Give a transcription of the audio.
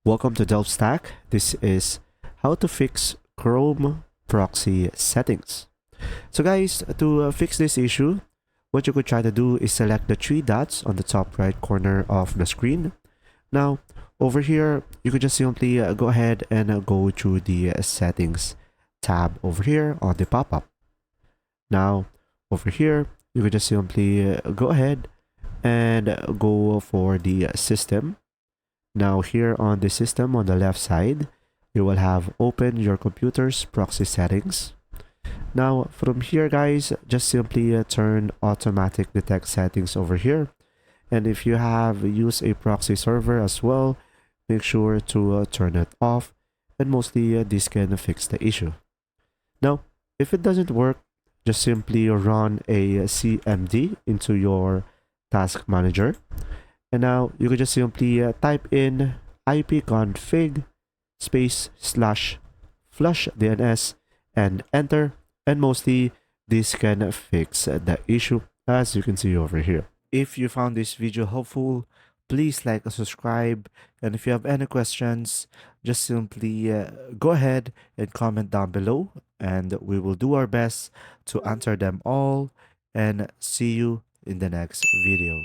Welcome to DelfStack. This is how to fix Chrome proxy settings. So guys, to fix this issue, what you could try to do is select the three dots on the top right corner of the screen. Now, over here, you could just simply go ahead and go to the settings tab over here on the pop-up. Now, over here, you could just simply go ahead and go for the system. Now here on the system on the left side, you will have open your computer's proxy settings. Now from here guys, just simply turn automatic detect settings over here. And if you have used a proxy server as well, make sure to turn it off, and mostly this can fix the issue. Now, if it doesn't work, just simply run a CMD into your task manager. And now you could just simply type in ipconfig /flushdns and enter, and mostly this can fix the issue as you can see over here. If you found this video helpful, please like and subscribe, and if you have any questions, just simply go ahead and comment down below, and we will do our best to answer them all. And see you in the next video.